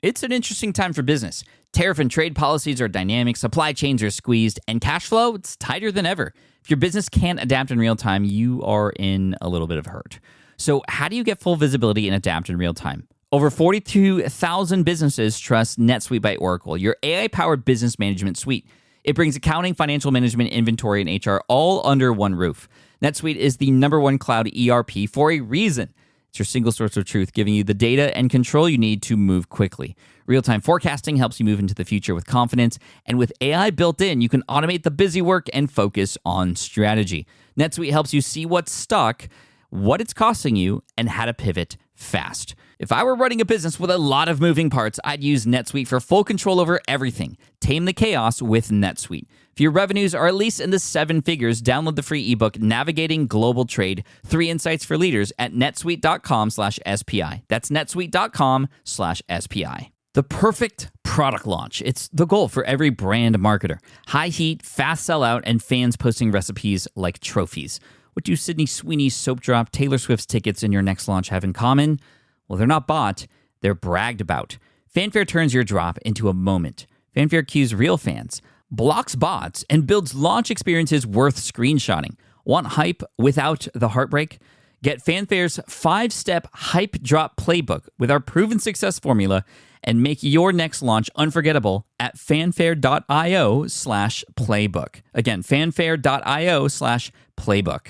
It's an interesting time for business. Tariff and trade policies are dynamic, supply chains are squeezed, and cash flow, it's tighter than ever. If your business can't adapt in real time, you are in a little bit of hurt. So how do you get full visibility and adapt in real time? Over 42,000 businesses trust NetSuite by Oracle, your AI-powered business management suite. It brings accounting, financial management, inventory, and HR all under one roof. NetSuite is the #1 cloud ERP for a reason. It's your single source of truth, giving you the data and control you need to move quickly. Real-time forecasting helps you move into the future with confidence, and with AI built in, you can automate the busy work and focus on strategy. NetSuite helps you see what's stuck, what it's costing you, and how to pivot fast. If I were running a business with a lot of moving parts, I'd use NetSuite for full control over everything. Tame the chaos with NetSuite. If your revenues are at least in the 7 figures, download the free ebook, Navigating Global Trade, 3 Insights for Leaders at netsuite.com/SPI. That's netsuite.com/SPI. The perfect product launch. It's the goal for every brand marketer. High heat, fast sellout, and fans posting recipes like trophies. What do Sydney Sweeney's soap drop, Taylor Swift's tickets, and your next launch have in common? Well, they're not bought, they're bragged about. Fanfare turns your drop into a moment. Fanfare cues real fans, blocks bots, and builds launch experiences worth screenshotting. Want hype without the heartbreak? Get Fanfare's 5-step hype drop playbook with our proven success formula and make your next launch unforgettable at fanfare.io/playbook. Again, fanfare.io/playbook.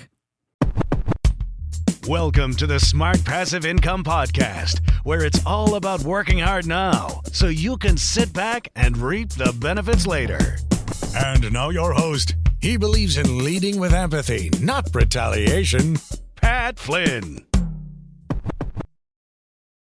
Welcome to the Smart Passive Income Podcast, where it's all about working hard now so you can sit back and reap the benefits later. And now your host. He believes in leading with empathy, not retaliation. Pat Flynn.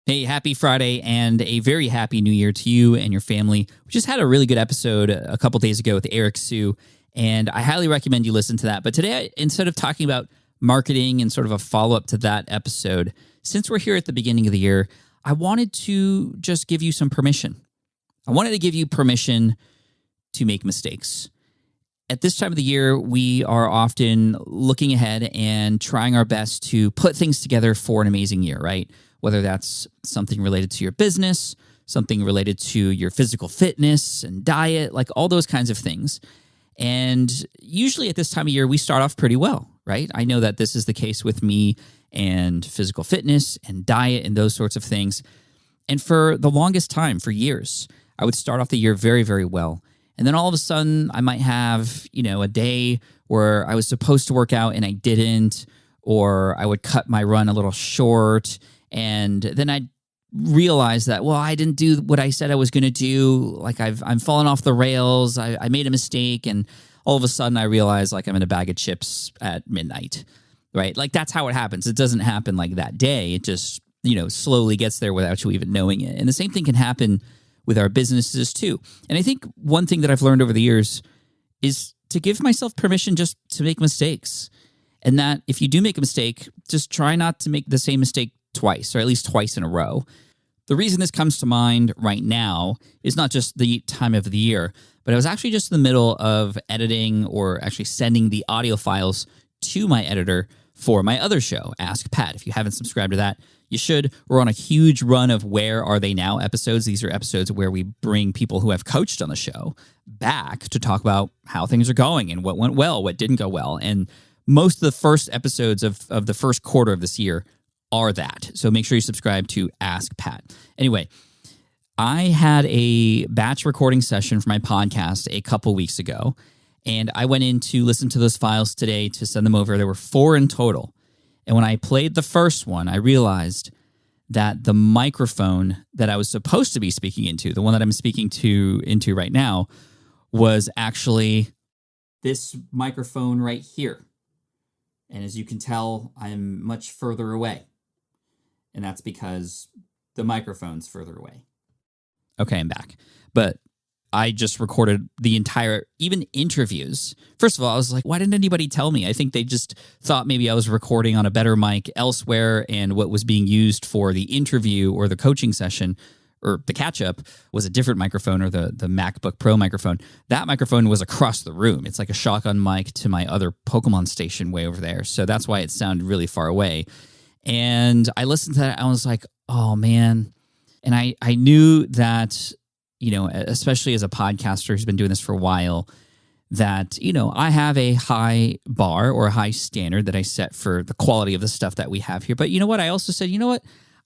Hey, happy Friday and a very happy New Year to you and your family. We just had a really good episode a couple days ago with Eric Sue, and I highly recommend you listen to that. But today, instead of talking about marketing and sort of a follow-up to that episode, since we're here at the beginning of the year, I wanted to just give you some permission. I wanted to give you permission to make mistakes. At this time of the year, we are often looking ahead and trying our best to put things together for an amazing year, right? Whether that's something related to your business, something related to your physical fitness and diet, like all those kinds of things. And usually at this time of year, we start off pretty well, right? I know that this is the case with me and physical fitness and diet and those sorts of things. And for the longest time, for years, I would start off the year very, very well. And then all of a sudden, I might have, a day where I was supposed to work out and I didn't, or I would cut my run a little short. And then I'd realize that, well, I didn't do what I said I was going to do. Like I'm falling off the rails. I made a mistake. And all of a sudden I realize like I'm in a bag of chips at midnight, right? Like that's how it happens. It doesn't happen like that day. It just, slowly gets there without you even knowing it. And the same thing can happen with our businesses too. And I think one thing that I've learned over the years is to give myself permission just to make mistakes. And that if you do make a mistake, just try not to make the same mistake twice, or at least twice in a row. The reason this comes to mind right now is not just the time of the year, but I was actually just in the middle of editing or actually sending the audio files to my editor for my other show, Ask Pat. If you haven't subscribed to that, you should. We're on a huge run of Where Are They Now episodes. These are episodes where we bring people who have coached on the show back to talk about how things are going and what went well, what didn't go well. And most of the first episodes of the first quarter of this year are that. So make sure you subscribe to Ask Pat. Anyway, I had a batch recording session for my podcast a couple weeks ago, and I went in to listen to those files today to send them over. There were 4 in total. And when I played the first one, I realized that the microphone that I was supposed to be speaking into, the one that I'm speaking into right now, was actually this microphone right here. And as you can tell, I'm much further away. And that's because the microphone's further away. Okay, I'm back. But I just recorded the entire, even interviews. First of all, I was like, why didn't anybody tell me? I think they just thought maybe I was recording on a better mic elsewhere, and what was being used for the interview or the coaching session or the catch-up was a different microphone, or the MacBook Pro microphone. That microphone was across the room. It's like a shotgun mic to my other Pokemon station way over there. So that's why it sounded really far away. And I listened to that, and I was like, oh, man. And I knew that, especially as a podcaster who's been doing this for a while, that, I have a high bar or a high standard that I set for the quality of the stuff that we have here. But you know what? I also said,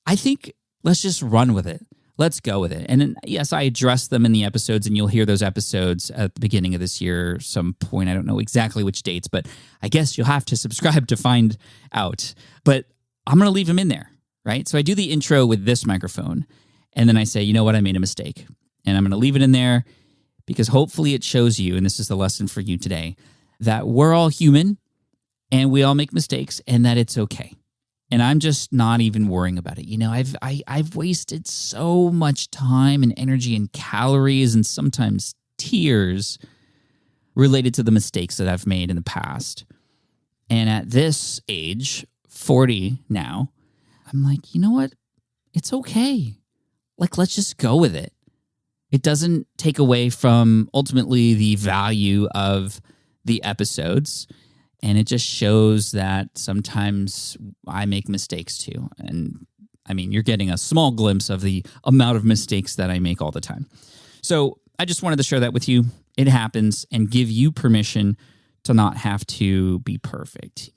I think let's just run with it. Let's go with it. And then, yes, I addressed them in the episodes, and you'll hear those episodes at the beginning of this year, some point. I don't know exactly which dates, but I guess you'll have to subscribe to find out. But I'm going to leave them in there, right? So I do the intro with this microphone, and then I say, you know what? I made a mistake, and I'm going to leave it in there because hopefully it shows you, and this is the lesson for you today, that we're all human and we all make mistakes and that it's okay. And I'm just not even worrying about it. I've wasted so much time and energy and calories and sometimes tears related to the mistakes that I've made in the past. And at this age, 40 now, I'm like, you know what? It's okay. Let's just go with it. It doesn't take away from ultimately the value of the episodes. And it just shows that sometimes I make mistakes too. And I mean, you're getting a small glimpse of the amount of mistakes that I make all the time. So I just wanted to share that with you. It happens, and give you permission to not have to be perfect.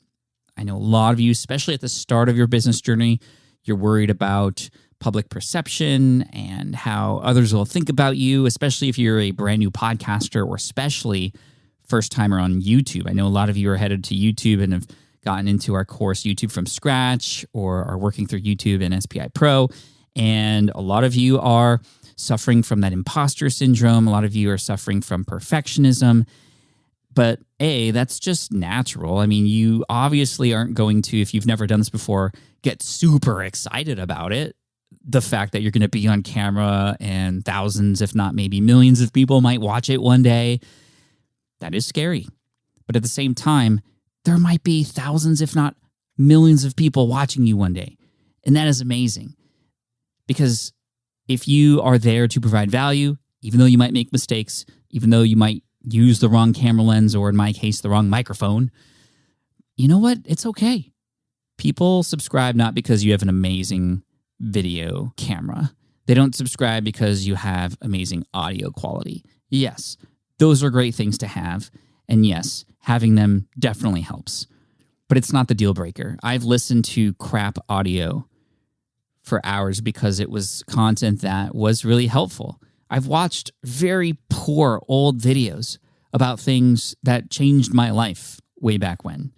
I know a lot of you, especially at the start of your business journey, you're worried about public perception and how others will think about you, especially if you're a brand new podcaster or especially first timer on YouTube. I know a lot of you are headed to YouTube and have gotten into our course, YouTube from Scratch, or are working through YouTube and SPI Pro. And a lot of you are suffering from that imposter syndrome. A lot of you are suffering from perfectionism. But that's just natural. I mean, you obviously aren't going to, if you've never done this before, get super excited about it. The fact that you're going to be on camera and thousands, if not maybe millions of people might watch it one day. That is scary. But at the same time, there might be thousands, if not millions of people watching you one day. And that is amazing. Because if you are there to provide value, even though you might make mistakes, even though you might use the wrong camera lens, or in my case, the wrong microphone, you know what? It's okay. People subscribe not because you have an amazing video camera. They don't subscribe because you have amazing audio quality. Yes, those are great things to have. And yes, having them definitely helps. But it's not the deal breaker. I've listened to crap audio for hours because it was content that was really helpful. I've watched very poor old videos about things that changed my life way back when.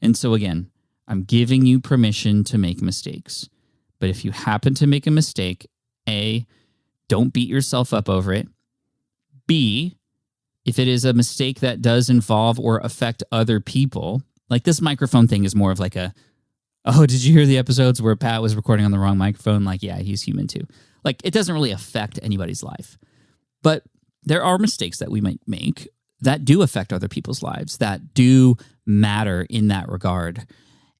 And so again, I'm giving you permission to make mistakes. But if you happen to make a mistake, A, don't beat yourself up over it. B, if it is a mistake that does involve or affect other people, like this microphone thing is more of like oh, did you hear the episodes where Pat was recording on the wrong microphone? Like, yeah, he's human too. Like, it doesn't really affect anybody's life. But there are mistakes that we might make that do affect other people's lives, that do matter in that regard.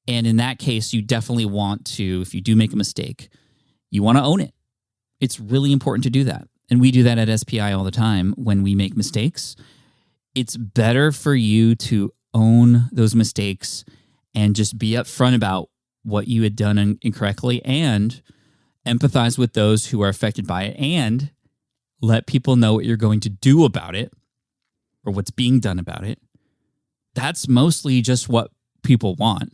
And in that case, you definitely want to, if you do make a mistake, you want to own it. It's really important to do that. And we do that at SPI all the time when we make mistakes. It's better for you to own those mistakes and just be upfront about what you had done incorrectly and empathize with those who are affected by it and let people know what you're going to do about it or what's being done about it. That's mostly just what people want.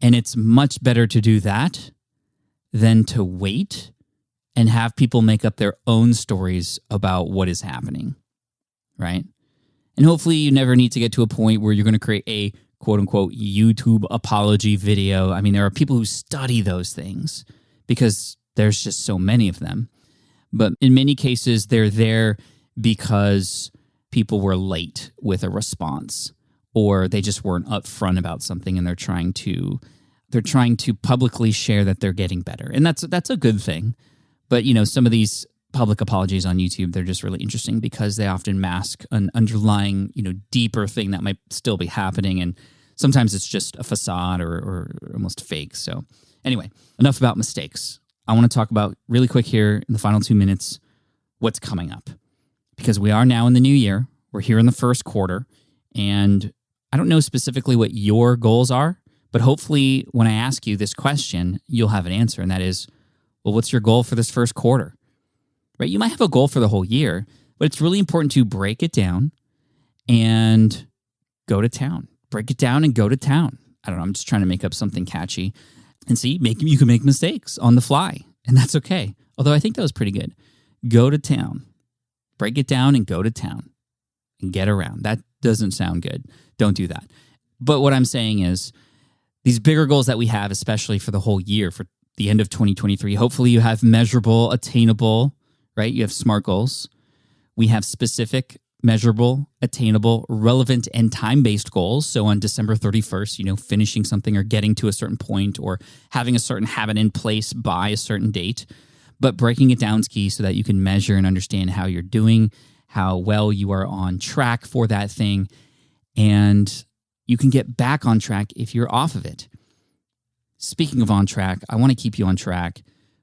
And it's much better to do that than to wait and have people make up their own stories about what is happening, right? And hopefully you never need to get to a point where you're going to create a quote-unquote YouTube apology video. I mean, there are people who study those things because there's just so many of them. But in many cases, they're there because people were late with a response or they just weren't upfront about something and they're trying to publicly share that they're getting better. And that's a good thing. But, some of these public apologies on YouTube, they're just really interesting because they often mask an underlying, deeper thing that might still be happening. And sometimes it's just a facade or almost fake. So anyway, enough about mistakes. I want to talk about really quick here in the final 2 minutes, what's coming up. Because we are now in the new year. We're here in the first quarter. And I don't know specifically what your goals are, but hopefully when I ask you this question, you'll have an answer. And that is, Well, what's your goal for this first quarter? Right? You might have a goal for the whole year, but it's really important to break it down and go to town. Break it down and go to town. I don't know. I'm just trying to make up something catchy. And see, you can make mistakes on the fly, and that's okay. Although I think that was pretty good. Go to town. Break it down and go to town and get around. That doesn't sound good. Don't do that. But what I'm saying is these bigger goals that we have, especially for the whole year, for the end of 2023, hopefully you have measurable, attainable, right? You have SMART goals. We have specific, measurable, attainable, relevant, and time-based goals. So on December 31st, finishing something or getting to a certain point or having a certain habit in place by a certain date. But breaking it down is key so that you can measure and understand how you're doing, how well you are on track for that thing, and you can get back on track if you're off of it. Speaking of on track, I want to keep you on track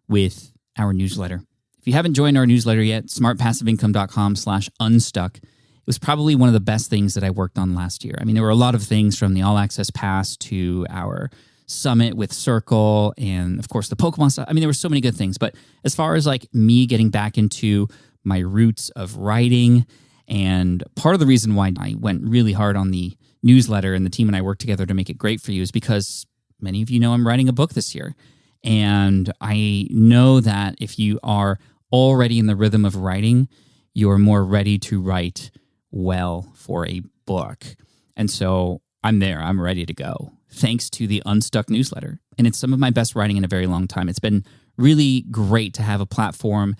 with our newsletter. If you haven't joined our newsletter yet, smartpassiveincome.com/unstuck. It was probably one of the best things that I worked on last year. I mean, there were a lot of things from the All Access Pass to our summit with Circle and, of course, the Pokemon stuff. I mean, there were so many good things. But as far as like me getting back into my roots of writing, and part of the reason why I went really hard on the newsletter and the team and I worked together to make it great for you is because many of you know I'm writing a book this year. And I know that if you are already in the rhythm of writing, you're more ready to write well for a book. And so I'm there. I'm ready to go, thanks to the Unstuck newsletter. And it's some of my best writing in a very long time. It's been really great to have a platform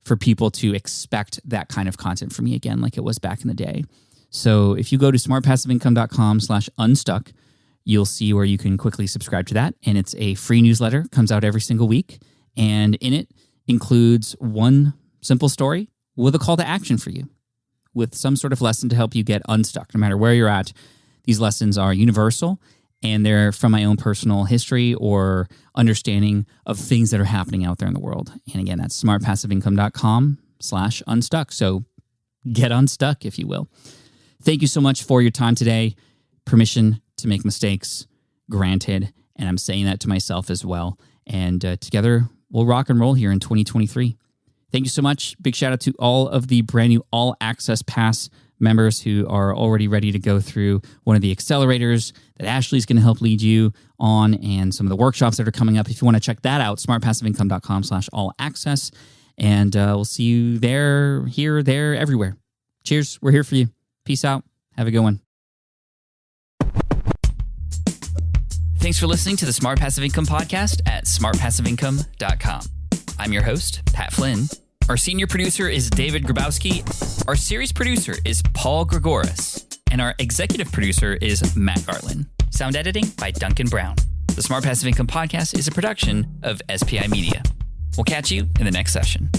for people to expect that kind of content from me again, like it was back in the day. So if you go to smartpassiveincome.com/unstuck, you'll see where you can quickly subscribe to that. And it's a free newsletter, comes out every single week. And in it includes one simple story with a call to action for you, with some sort of lesson to help you get unstuck. No matter where you're at, these lessons are universal, and they're from my own personal history or understanding of things that are happening out there in the world. And again, that's smartpassiveincome.com/unstuck. So get unstuck, if you will. Thank you so much for your time today. Permission to make mistakes granted. And I'm saying that to myself as well. And together, we'll rock and roll here in 2023. Thank you so much. Big shout out to all of the brand new All Access Pass members who are already ready to go through one of the accelerators that Ashley's going to help lead you on, and some of the workshops that are coming up. If you want to check that out, smartpassiveincome.com/all-access. And we'll see you there, here, there, everywhere. Cheers. We're here for you. Peace out. Have a good one. Thanks for listening to the Smart Passive Income Podcast at smartpassiveincome.com. I'm your host, Pat Flynn. Our senior producer is David Grabowski. Our series producer is Paul Gregoris. And our executive producer is Matt Gartland. Sound editing by Duncan Brown. The Smart Passive Income Podcast is a production of SPI Media. We'll catch you in the next session.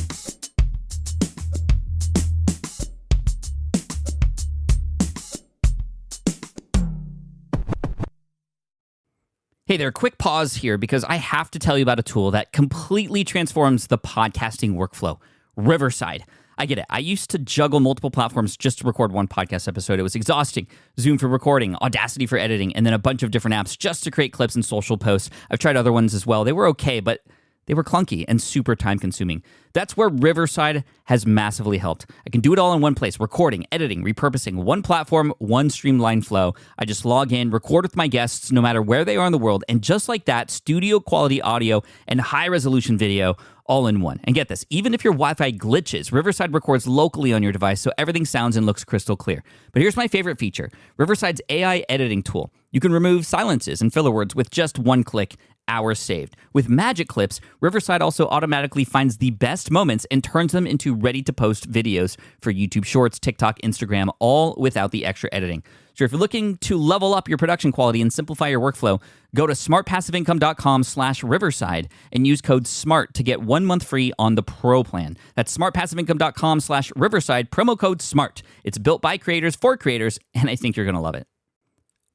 Hey there, quick pause here because I have to tell you about a tool that completely transforms the podcasting workflow, Riverside. I get it. I used to juggle multiple platforms just to record one podcast episode. It was exhausting. Zoom for recording, Audacity for editing, and then a bunch of different apps just to create clips and social posts. I've tried other ones as well. They were okay, but they were clunky and super time-consuming. That's where Riverside has massively helped. I can do it all in one place: recording, editing, repurposing, one platform, one streamlined flow. I just log in, record with my guests no matter where they are in the world, and just like that, studio-quality audio and high-resolution video all in one. And get this, even if your Wi-Fi glitches, Riverside records locally on your device so everything sounds and looks crystal clear. But here's my favorite feature, Riverside's AI editing tool. You can remove silences and filler words with just one click. Hours saved. With Magic Clips, Riverside also automatically finds the best moments and turns them into ready-to-post videos for YouTube Shorts, TikTok, Instagram, all without the extra editing. So if you're looking to level up your production quality and simplify your workflow, go to smartpassiveincome.com/Riverside and use code SMART to get 1 month free on the Pro plan. That's smartpassiveincome.com/Riverside, promo code SMART. It's built by creators for creators, and I think you're going to love it.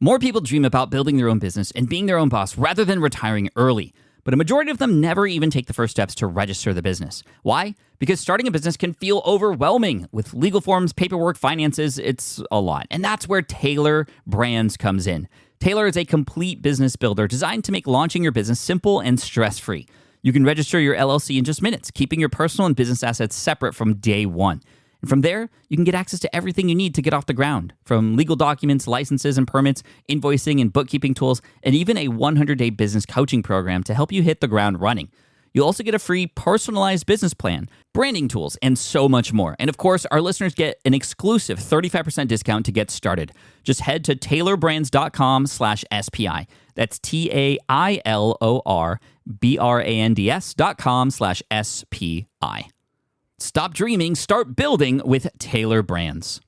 More people dream about building their own business and being their own boss rather than retiring early. But a majority of them never even take the first steps to register the business. Why? Because starting a business can feel overwhelming. With legal forms, paperwork, finances, it's a lot. And that's where Taylor Brands comes in. Taylor is a complete business builder designed to make launching your business simple and stress-free. You can register your LLC in just minutes, keeping your personal and business assets separate from day one. And from there, you can get access to everything you need to get off the ground, from legal documents, licenses and permits, invoicing and bookkeeping tools, and even a 100-day business coaching program to help you hit the ground running. You'll also get a free personalized business plan, branding tools, and so much more. And of course, our listeners get an exclusive 35% discount to get started. Just head to taylorbrands.com/SPI. That's TAILORBRANDS.com/SPI. Stop dreaming, start building with Taylor Brands.